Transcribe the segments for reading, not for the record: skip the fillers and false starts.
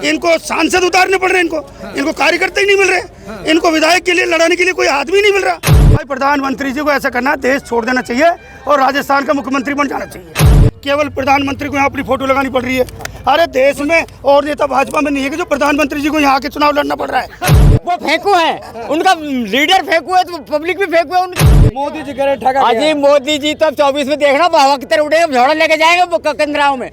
इनको सांसद उतारने पड़ रहे हैं, इनको कार्यकर्ता ही नहीं मिल रहे, इनको विधायक के लिए लड़ाने के लिए कोई आदमी नहीं मिल रहा। भाई प्रधानमंत्री जी को ऐसा करना, देश छोड़ देना चाहिए और राजस्थान का मुख्यमंत्री बन जाना चाहिए। केवल प्रधानमंत्री को यहाँ अपनी फोटो लगानी पड़ रही है। अरे देश में और नेता भाजपा में नहीं है कि जो प्रधानमंत्री जी को यहाँ के चुनाव लड़ना पड़ रहा है। वो फेंकू है, उनका लीडर फेंकू है तो पब्लिक भी फेंकू है उनकी। मोदी जी कह रहे ठगा अजी मोदी जी तो 24 में देखना हवा की तरह उड़ेगा, झोड़ा लेके जाएंगे कंदराओं में।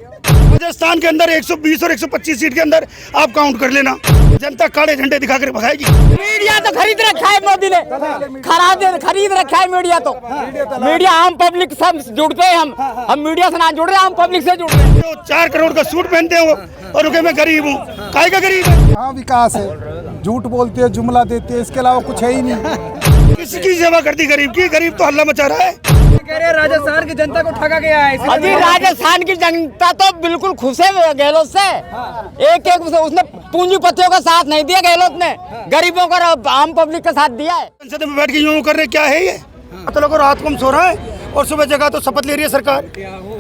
राजस्थान के अंदर 120 और 125 सीट के अंदर आप काउंट कर लेना, जनता काले झंडे दिखा कर भगाएगी। मीडिया तो खरीद रखा है मोदी ने, खरीद रखा है मीडिया तो। मीडिया आम पब्लिक सब जुड़ते हैं, हम मीडिया से ना जुड़ रहे, आम पब्लिक से जुड़ रहे हैं। जो 4 करोड़ का सूट पहनते हैं वो और उनके मैं गरीब हूँ, काहे का गरीब है। हाँ विकास है, झूठ बोलते हैं, जुमला देते हैं, इसके अलावा कुछ है ही नहीं। किसकी सेवा करती गरीब की? गरीब तो हल्ला मचा रहा है। कह रहे राजस्थान की जनता को ठगा गया है। अजी राजस्थान की जनता तो बिल्कुल खुश है गहलोत से। एक उसने पूंजीपतियों का साथ नहीं दिया, गहलोत ने गरीबों का आम पब्लिक का साथ दिया है। संसद में बैठ के यूं कर रहे, क्या है ये? तो लोगों रात को हम सो रहा है और सुबह जगह तो शपथ ले रही है सरकार।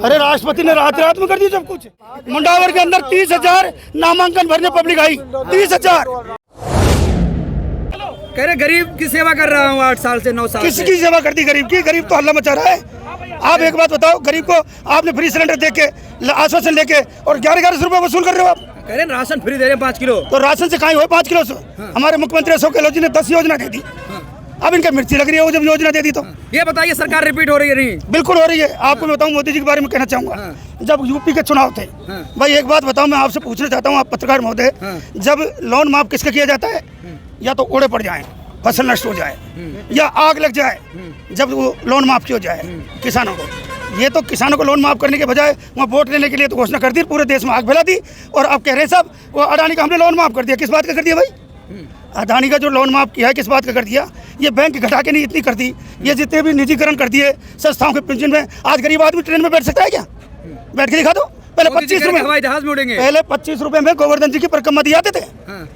अरे राष्ट्रपति ने रात में कर दी सब कुछ। मुंडावर के अंदर 30,000 नामांकन भरने पब्लिक आई, 30,000। कह रहे गरीब की सेवा कर रहा हूँ 8 साल से 9 साल। किसकी सेवा करती गरीब की? गरीब तो हल्ला मचा रहा है। आप एक बात बताओ, गरीब को आपने फ्री सिलेंडर दे के आश्वासन लेके और 1100 रुपए वसूल कर रहे हो आप। कह रहे राशन फ्री दे रहे हैं 5 किलो। तो राशन से कहीं हुए 5 किलो से? हमारे मुख्यमंत्री अशोक गहलोत जी ने 10 योजना दे दी। अब इनका मिर्ची लग रही है वो जब योजना दे दी तो। ये बताइए सरकार रिपीट हो रही है? नहीं बिल्कुल हो रही है। आपको मैं बताऊं मोदी जी के बारे में कहना चाहूंगा, जब यूपी के चुनाव थे, भाई एक बात बताओ, मैं आपसे पूछना चाहता हूं, आप पत्रकार महोदय, जब लोन माफ किसका किया जाता है? या तो ओड़े पड़ जाए, फसल नष्ट हो जाए, या आग लग जाए, जब वो लोन माफ किया जाए किसानों को। ये तो किसानों को लोन माफ करने के बजाय वहाँ वोट लेने के लिए तो घोषणा कर दी, पूरे देश में आग फैला दी। और अब कह रहे हैं साहब वो अडानी का हमने लोन माफ कर दिया। किस बात का कर दिया भाई? अडानी का जो लोन माफ किया है किस बात का कर दिया? ये बैंक घटा के नहीं इतनी कर दी, ये जितने भी निजीकरण कर दिए संस्थाओं के पेंशन में। आज गरीब आदमी ट्रेन में बैठ सकता है क्या? बैठ के दिखा दो। पहले 25 रुपए हवाई जहाज में उड़ेंगे। पहले 25 रुपए में गोवर्धन जी की परिक्रमा दी जाते थे।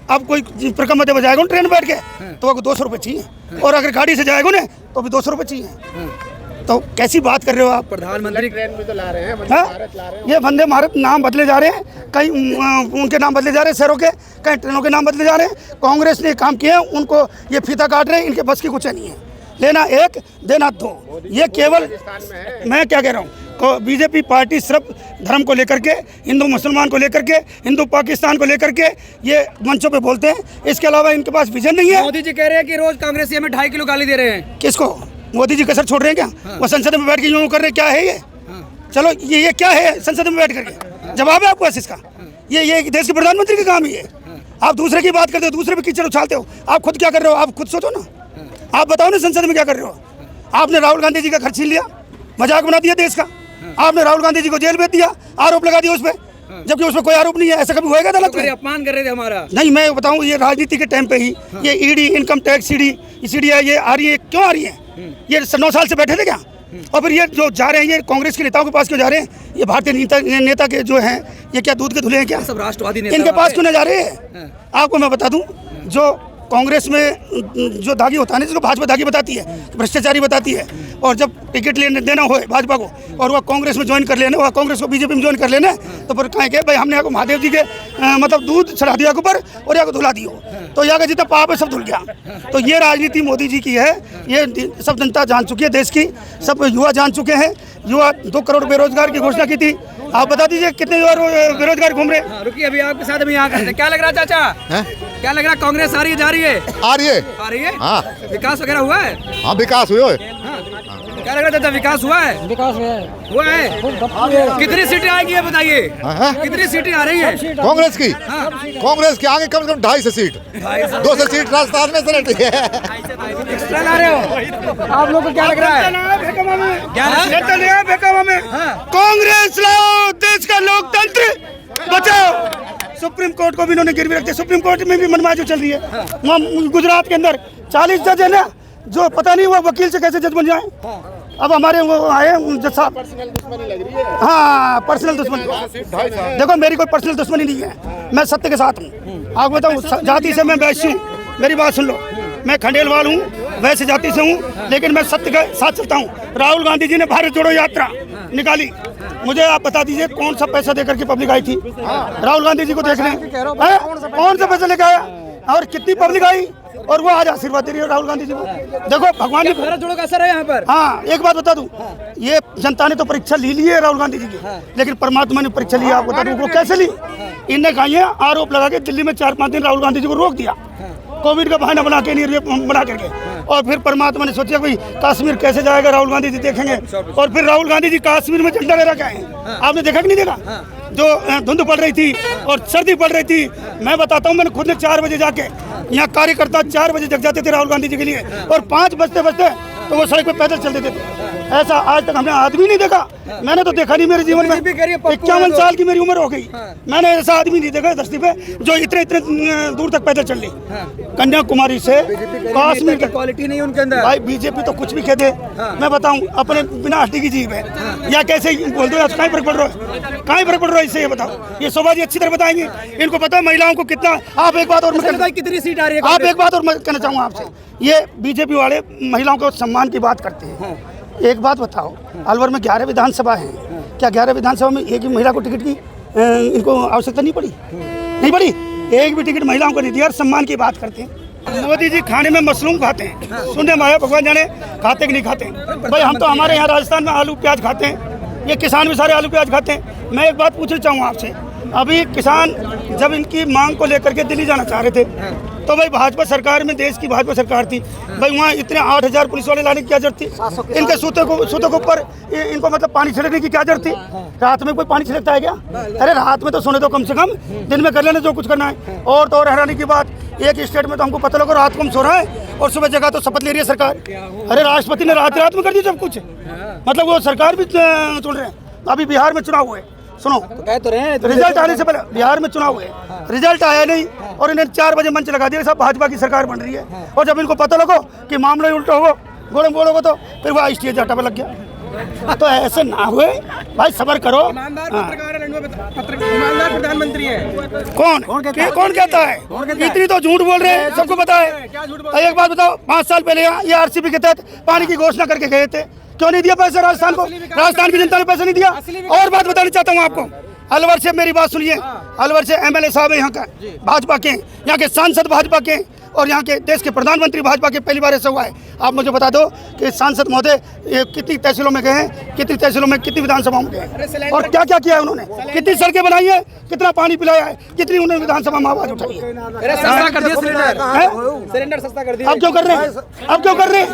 अब कोई परिक्रमा दे जाएगा ट्रेन बैठ के तो आपको 200 रुपए चाहिए, और अगर गाड़ी से जाएगा ना तो भी 200 रुपए चाहिए। तो कैसी बात कर रहे हो आप? प्रधानमंत्री ट्रेन में तो ला रहे हैं, ये वंदे भारत नाम बदले जा रहे हैं, कहीं उनके नाम बदले जा रहे हैं शहरों के, कहीं ट्रेनों के नाम बदले जा रहे हैं। कांग्रेस ने काम किए हैं, उनको ये फीता काट रहे हैं, इनके बस की कुछ नहीं है। लेना 1 देना 2, ये केवल मैं क्या कह रहा हूँ, बीजेपी पार्टी सिर्फ धर्म को लेकर के, हिंदू मुसलमान को लेकर के, हिंदू पाकिस्तान को लेकर के ये मंचों पे बोलते हैं। इसके अलावा इनके पास विजन नहीं है। मोदी जी कह रहे हैं कि रोज कांग्रेसी हमें 2.5 किलो गाली दे रहे हैं। किसको? मोदी जी कसर छोड़ रहे हैं क्या? वो संसद में बैठ के यूं कर रहे, क्या है ये? चलो ये क्या है संसद में बैठ करके? जवाब है आपको इसका? ये देश के प्रधानमंत्री का काम ही है। आप दूसरे की बात करते हो, दूसरे पे कीचड़ उछालते हो। आप खुद क्या कर रहे हो? आप खुद सोचो ना, आप बताओ ना संसद में क्या कर रहे हो? आपने राहुल गांधी जी का घर छीन लिया, मजाक बना दिया देश का। आपने राहुल गांधी जी को जेल भेज दिया, आरोप लगा दिया उस पर, जबकि उसमें कोई आरोप नहीं है। ऐसा कभी होएगा अदालत में? अपमान कर रहे थे हमारा। नहीं, मैं बताऊं, ये राजनीति के टाइम पे ही ये ईडी, इनकम टैक्स, सीडी ये आ रही है। क्यों आ रही है? ये 9 साल से बैठे थे क्या? और फिर ये जो जा रहे हैं, ये कांग्रेस के नेताओं के पास क्यों जा रहे हैं? ये भारतीय नेता के जो हैं, ये क्या दूध के धुले हैं क्या? सब राष्ट्रवादी नेता इनके पास क्यों न जा रहे हैं? आपको मैं बता दूं, जो कांग्रेस में जो दागी होता है ना, जिसको भाजपा दागी बताती है, भ्रष्टाचारी बताती है, और जब टिकट लेने देना हो भाजपा को और वह कांग्रेस में ज्वाइन कर लेना, वह कांग्रेस को बीजेपी में ज्वाइन कर लेना, तो फिर कहें कि भाई हमने यहाँ को महादेव जी के मतलब दूध चढ़ा दिया ऊपर और यहाँ को धुला दियो, तो यहाँ का जितना पाप है सब धुल गया। तो ये राजनीति मोदी जी की है, ये सब जनता जान चुकी है, देश की सब युवा जान चुके हैं। युवा 2 करोड़ बेरोजगार की घोषणा की थी। आप बता दीजिए कितने युवा बेरोजगार घूम रहे? रुकिए, अभी आपके साथ हम यहाँ करते। क्या लग रहा चाचा? क्या लग रहा, कांग्रेस आ रही है, जा रही है? आ रही है। आ रही है? हाँ, विकास वगैरह हुआ है? हाँ विकास हुआ है। क्या लग रहा चाचा, विकास हुआ है? विकास हुआ है। कितनी सीटें आएगी ये बताइए? कितनी सीटें आ रही है कांग्रेस की? कांग्रेस की आगे कम से कम 250 सीट, 200 सीट राजस्थान में से रहती है। एक्स्ट्रा ला रहे हो आप लोग को? क्या लग रहा है? कांग्रेस लाओ, देश का लोकतंत्र बचाओ। सुप्रीम कोर्ट को भी इन्होंने गिरवी रख दिया। सुप्रीम कोर्ट में भी मनमानी चल रही है। वहाँ गुजरात के अंदर 40 जज है ना, जो पता नहीं वो वकील से कैसे जज बन जाए। अब हमारे वो आए जज साहब, हाँ पर्सनल दुश्मनी। देखो मेरी कोई पर्सनल दुश्मनी नहीं है, मैं सत्य के साथ हूँ। आपको बताऊँ, जाति से मैं वैश्य हूँ, मेरी बात सुन लो, मैं खंडेलवाल हूँ, वैसे जाति से हूँ, लेकिन मैं सत्य के साथ चलता हूँ। राहुल गांधी जी ने भारत जोड़ो यात्रा निकाली, मुझे आप बता दीजिए कौन सा पैसा देकर के पब्लिक आई थी राहुल गांधी जी को देखने? कौन सा पैसा लेकर आया और कितनी पब्लिक आई और वो आज आशीर्वाद दे रही है राहुल गांधी जी को? देखो भगवान ने भारत जोड़ो का असर है यहाँ पर। हाँ, एक बात बता दूं, ये जनता ने तो परीक्षा ली है राहुल गांधी जी की, लेकिन परमात्मा ने परीक्षा ली, आपको बता दूं वो कैसे ली। इनने कहा है आरोप लगा के दिल्ली में 4-5 दिन राहुल गांधी जी को रोक दिया, कोविड का बहाना बना के नहीं बना करके, और फिर परमात्मा ने सोचा कोई कश्मीर कैसे जाएगा, राहुल गांधी जी देखेंगे, और फिर राहुल गांधी जी कश्मीर में झंडा लहरा के आए। आपने देखा कि नहीं देखा? जो धुंध पड़ रही थी और सर्दी पड़ रही थी, मैं बताता हूँ, मैंने खुद ने 4 बजे जाके, यहाँ कार्यकर्ता 4 बजे जग जाते थे राहुल गांधी जी के लिए, और 5 बजते तो वो सड़क पे पैदल चल देते थे। ऐसा आज तक हमने आदमी नहीं देखा, मैंने तो देखा नहीं मेरे जीवन में। 51 साल की मेरी उम्र हो गई, मैंने ऐसा आदमी नहीं देखा धरती पे जो इतने दूर तक पैदल चल ली, कन्याकुमारी से कश्मीर तक। क्वालिटी नहीं उनके अंदर भाई बीजेपी तो कुछ भी कह दे, मैं बताऊं अपने बिना हड्डी की जीव है, या कैसे बोल दो, कहीं फर्क पड़ रहा है, कहीं फर्क पड़ रहा है इससे? ये बताओ, ये शोभा जी अच्छी तरह बताएंगे, इनको पता है महिलाओं को कितना। आप एक बात और कितनी सीट आ रही है? आप एक बात और मैं कहना चाहूँगा आपसे, ये बीजेपी वाले महिलाओं को सम्मान की बात करते हैं। एक बात बताओ, अलवर में 11 विधानसभा है, क्या 11 विधानसभा में एक ही महिला को टिकट की इनको आवश्यकता नहीं पड़ी? नहीं पड़ी, एक भी टिकट महिलाओं को नहीं दिया, और सम्मान की बात करते हैं। मोदी जी खाने में मशरूम खाते हैं, सुनने में आया, भगवान जाने खाते कि नहीं खाते। भाई हम तो हमारे यहाँ राजस्थान में आलू प्याज खाते हैं, ये किसान भी सारे आलू प्याज खाते हैं। मैं एक बात पूछना चाहूँगा आपसे, अभी किसान जब इनकी मांग को लेकर के दिल्ली जाना चाह रहे थे, तो भाई भाजपा सरकार में, देश की भाजपा सरकार थी, भाई वहाँ इतने 8000 पुलिस वाले लाने की क्या जरूरत थी? इनके सूतों के ऊपर इनको मतलब पानी छिड़कने की क्या जरूरत थी? रात में कोई पानी छिड़कता है क्या? अरे रात में तो सोने दो कम से कम, दिन में कर लेने जो कुछ करना है। और तो और हैरानी की बात, एक स्टेट में तो हमको पता लगा रात को हम सो रहा है और सुबह जगह तो शपथ ले रही है सरकार। अरे राष्ट्रपति ने रात में कर दी सब कुछ, मतलब वो सरकार भी चल रहे हैं। अभी बिहार में चुनाव हुए, सुनो तो कह तो रहे हैं रिजल्ट आने से पहले बिहार में चुनाव हुए, रिजल्ट आया नहीं, और इन्हें 4 बजे मंच लगा दिया, सब भाजपा की सरकार बन रही है। और जब इनको पता लगो कि मामला उल्टा होगा, गोड़े बोलोगे, तो फिर वो स्टेज हटा पे लग गया। तो ऐसे ना हुए भाई, सब्र करो। ईमानदार पत्रकार है, ईमानदार प्रधानमंत्री है। कौन कहता है? इतनी तो झूठ बोल रहे हैं, सबको पता है। एक बात बताओ, 5 साल पहले ये आरसीपी के तहत पानी की घोषणा करके गए थे, क्यों नहीं दिया पैसा राजस्थान को? राजस्थान की जनता ने पैसा नहीं दिया। और बात बताना चाहता हूँ आपको, अलवर से मेरी बात सुनिए, अलवर से एमएलए साहब है यहाँ का, भाजपा के, यहाँ के सांसद भाजपा के, और यहाँ के देश के प्रधानमंत्री भाजपा के, पहली बार ऐसा हुआ है। आप मुझे बता दो कि सांसद महोदय कितनी तहसीलों में गए हैं, कितनी तहसीलों में, कितनी विधानसभाओं में गए हैं, और क्या क्या किया है उन्होंने, कितनी सड़कें बनाई है, कितना पानी पिलाया है, कितनी उन्होंने विधानसभा में आवाज उठाई है। सस्ता कर दिया सिलेंडर, सस्ता कर दिया। अब क्यों कर रहे हैं? अब क्यों कर रहे हैं?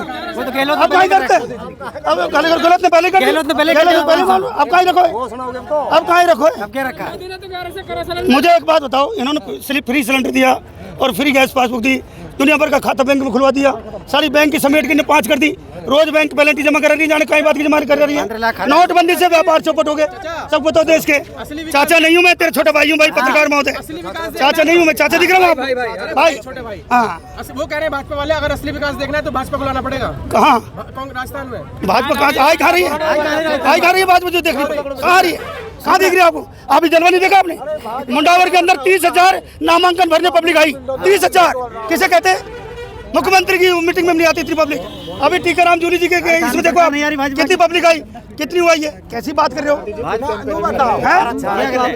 अब कहीं करते? अब गलत ने पहले कर दिया, अब कहीं रखो, अब कहीं रखो, अब क्या रखा? मुझे एक बात बताओ, इन्होंने फ्री सिलेंडर दिया और फ्री गैस पासबुक दी, दुनिया भर का खाता बैंक में खुलवा दिया, सारी बैंक की समेट के 5 कर दी, रोज बैंक बैलेंस जमा कर रही, जाने कई बात की जमा कर रही है। नोटबंदी से व्यापार चौपट हो गए, सब बताओ देश के। चाचा नहीं हूँ मैं, तेरे छोटा भाई हूँ भाई, पत्रकार महोदय, चाचा नहीं हूँ मैं, चाचा दिख रहा हूँ भाई। हाँ, वो कह रहे हैं भाजपा वाले, अगर असली विकास देखना है तो भाजपा को लाना पड़ेगा। कहाँ राजस्थान में भाजपा कहाँ आई खा रही है? आई खा रही है भाजपा, जो देख रही है कहाँ आ रही है? कहाँ दिख रही है आपको? अभी जलवा नहीं देखा आपने? मुंडावर के अंदर 30,000 नामांकन भरने पब्लिक आई, 30,000 किसे कहते हैं? मुख्यमंत्री की मीटिंग में नहीं आती इतनी पब्लिक। अभी टीकाराम जूली जी के इसमें देखो आप कितनी पब्लिक आई, कितनी हुई है, कैसी बात कर रहे हो?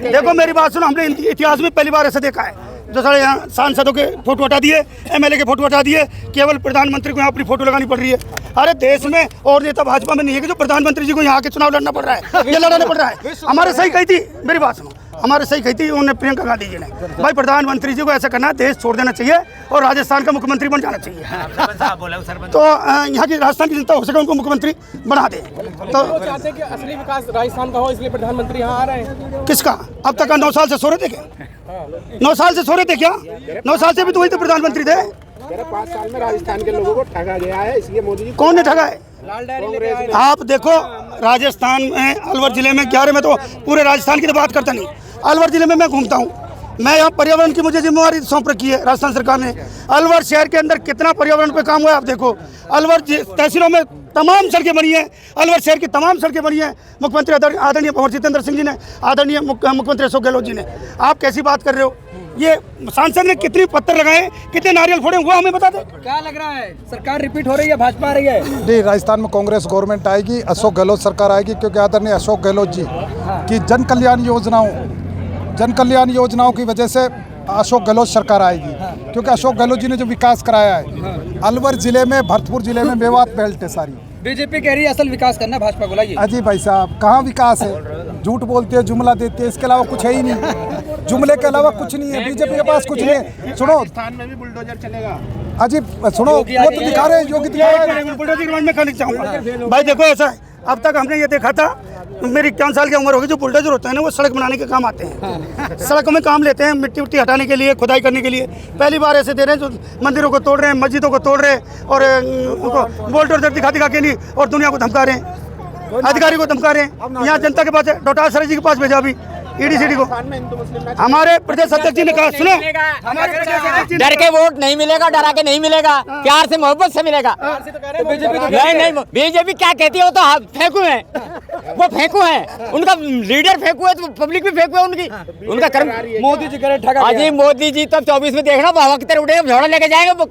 देखो मेरी बात सुनो, हमने इतिहास में पहली बार ऐसा देखा है, जो सारे यहाँ सांसदों के फोटो हटा दिए, एमएलए के फोटो हटा दिए, केवल प्रधानमंत्री को यहाँ अपनी फोटो लगानी पड़ रही है। अरे देश में और नेता भाजपा में नहीं है कि जो प्रधानमंत्री जी को यहाँ के चुनाव लड़ना पड़ रहा है, ये लड़ाना पड़ रहा है। हमारे सही कही थी, मेरी बात सुनो, हमारे सही कही थी उन्होंने, प्रियंका गांधी जी ने, भाई प्रधानमंत्री जी को ऐसा करना है, देश छोड़ देना चाहिए और राजस्थान का मुख्यमंत्री बन जाना चाहिए। तो यहाँ की राजस्थान की जनता हो सके उनको मुख्यमंत्री बना दे। तो चाहते हैं कि असली विकास राजस्थान का हो, इसलिए प्रधानमंत्री यहाँ आ रहे हैं। किसका? अब तक 9 साल से सो रहे थे क्या? 9 साल से सो रहे थे क्या? 9 साल से भी तो वही तो प्रधानमंत्री थे। 5 साल में राजस्थान के लोगों को ठगा गया है, इसलिए मोदी जी। कौन ने ठगा है? आप देखो राजस्थान में, अलवर जिले में 11 में, तो पूरे राजस्थान की तो बात करता नहीं, अलवर जिले में मैं घूमता हूँ, मैं यहाँ पर्यावरण की मुझे जिम्मेवारी सौंप रखी है राजस्थान सरकार ने। अलवर शहर के अंदर कितना पर्यावरण पे काम हुआ है आप देखो। अलवर तहसीलों में तमाम सड़कें बनी हैं, अलवर शहर की तमाम सड़कें बनी हैं, मुख्यमंत्री आदरणीय भंवर जितेंद्र सिंह जी ने, आदरणीय मुख्यमंत्री अशोक गहलोत जी ने। आप कैसी बात कर रहे हो? ये सांसद ने कितने पत्थर लगाए, कितने नारियल फोड़े, वो हमें बता दे। क्या लग रहा है, सरकार रिपीट हो रही है, भाजपा आ रही है? नहीं, राजस्थान में कांग्रेस गवर्नमेंट आएगी, अशोक गहलोत सरकार आएगी, क्योंकि आदरणीय अशोक गहलोत जी की जन कल्याण योजनाओं की वजह से अशोक गहलोत सरकार आएगी। क्योंकि अशोक गहलोत जी ने जो विकास कराया है अलवर जिले में, भरतपुर जिले में मेवात बेल्ट है सारी। बीजेपी कह रही है असल विकास करना, भाजपा बुलाइए। अजी भाई साहब, कहाँ विकास है? झूठ बोलते हैं, जुमला देते हैं, इसके अलावा कुछ है ही नहीं। जुमले के अलावा कुछ नहीं है, बीजेपी के पास कुछ नहीं है। सुनो, राजस्थान में भी बुलडोजर चलेगा। अजी सुनो, वो तो दिखा रहे हैं, योगी दिखा रहे हैं। बुलडोजर के बारे में कहना चाहूँगा भाई, देखो ऐसा है, अब तक हमने ये देखा था, मेरी 51 साल की उम्र होगी, जो बुलडोजर होता है ना वो सड़क बनाने के काम आते हैं। सड़कों में काम लेते हैं, मिट्टी उट्टी हटाने के लिए, खुदाई करने के लिए। पहली बार ऐसे दे रहे हैं जो मंदिरों को तोड़ रहे हैं, मस्जिदों को तोड़ रहे हैं और उनको बुलडोजर दिखा के नहीं, और दुनिया को धमका रहे हैं, अधिकारी को धमका रहे हैं। यहाँ जनता के पास है, डोटाल सर जी के पास भेजा अभी EDCD को। हमारे प्रदेश अध्यक्ष जी ने कहा, सुनो, हमारे प्रदेश अध्यक्ष जी ने डर के वोट नहीं मिलेगा, डरा के नहीं मिलेगा, प्यार से मोहब्बत से मिलेगा। नहीं, बीजेपी क्या कहती है, वो तो फेंकू है, वो फेंकू है, उनका लीडर फेंकू है, तो पब्लिक भी फेंकू है उनकी, उनका कर्म। मोदी जी करे ठगा। अजी मोदी जी तब 24 में देखना, हवा की तरह उठेगा, झोड़ा लेके जाएंगे वो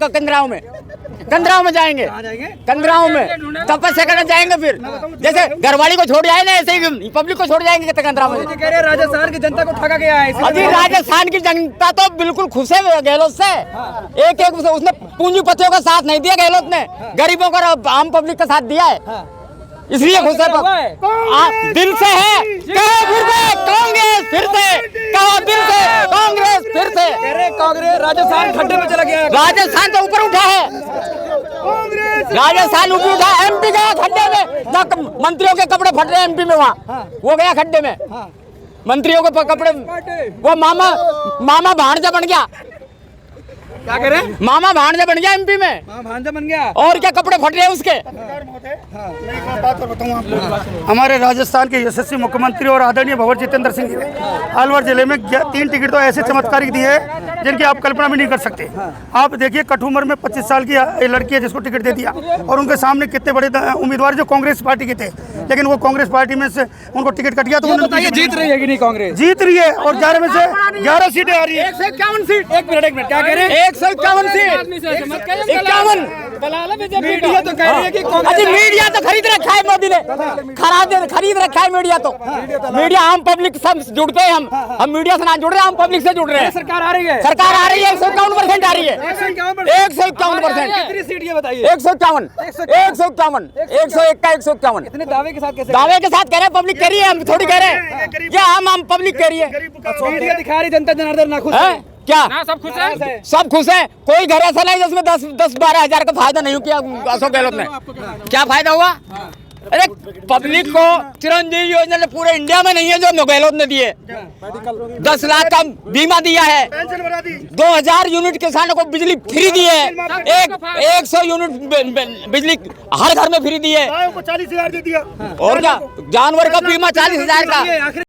कंदराव में जाएंगे, कंदराव में तपस्या करने जाएंगे। फिर जैसे घरवाली को छोड़ जाए ना, ऐसे ही पब्लिक को छोड़ जाएंगे कंदराव में। कह रहे राजस्थान की जनता को ठगा गया है। अभी राजस्थान की जनता तो बिल्कुल खुश है गहलोत से। एक उसने पूंजीपतियों का साथ नहीं दिया गहलोत ने, गरीबों का आम पब्लिक का साथ दिया है, इसलिए खुश है। दिल से है, कहो फिर से कांग्रेस, फिर से कहो दिल से कांग्रेस, फिर से। कांग्रेस राजस्थान खड्डे में चला गया है। राजस्थान तो ऊपर उठा है, राजस्थान ऊपर उठा। MP गया खड्डे में, जहाँ मंत्रियों के कपड़े फट रहे हैं MP में, वहाँ वो गया खड्डे में। मंत्रियों के कपड़े, वो मामा भांजा बन गया। क्या कह रहे हैं? मामा भांजा बन गया MP में, भांजा बन गया। और क्या कपड़े फट रहे हैं उसके। मैं एक बात और बताऊं आपको, हमारे राजस्थान के यशस्वी मुख्यमंत्री और आदरणीय भंवर जितेंद्र सिंह जी ने अलवर जिले में 3 टिकट तो ऐसे चमत्कारिक दिए हैं जिनकी आप कल्पना भी नहीं कर सकते। आप देखिए, कठुमर में 25 साल की लड़की है जिसको टिकट दे दिया, और उनके सामने कितने बड़े उम्मीदवार जो कांग्रेस पार्टी के थे, लेकिन वो कांग्रेस पार्टी में से उनको टिकट कट गया। तो बताइए, जीत रही है कि नहीं कांग्रेस? जीत रही है, और 11 में से 11 सीटें आ रही है। 151 सीट। एक मिनट, क्या कह रहे हैं? 151 सीट, 51। मीडिया तो कह रही है कि अजी मीडिया तो खरीद रखा है मोदी ने, खरीद रखा है मीडिया। तो मीडिया आम पब्लिक सब जुड़ते हैं, हम मीडिया से ना जुड़ रहे हैं, हम पब्लिक से जुड़ रहे हैं। सरकार आ रही है, सरकार आ रही है, 151% आ रही है, 151%। कितनी सीट ये बताइए? 151, 151, 101 का 151। इतने दावे के साथ कैसे? दावे के साथ कह रहे हैं, पब्लिक कह रही है, हम थोड़ी कह रहे हैं, क्या हम पब्लिक कह रही है। मीडिया दिखा रही, जनता जनार्दन नाखुश है है क्या? सब खुश है, सब खुश है। कोई घर ऐसा नहीं जिसमें 10-12 हजार का फायदा नहीं किया अशोक गहलोत ने। क्या फायदा हुआ? अरे पब्लिक को चिरंजीवी योजना ने पूरे इंडिया में नहीं है जो गहलोत ने दिए। 10 लाख का बीमा दिया है, 2000 यूनिट किसानों को बिजली फ्री दी है, 100 यूनिट बिजली हर घर में फ्री दी है, 40,000 दे दिया, और क्या जानवर का बीमा 40,000 का।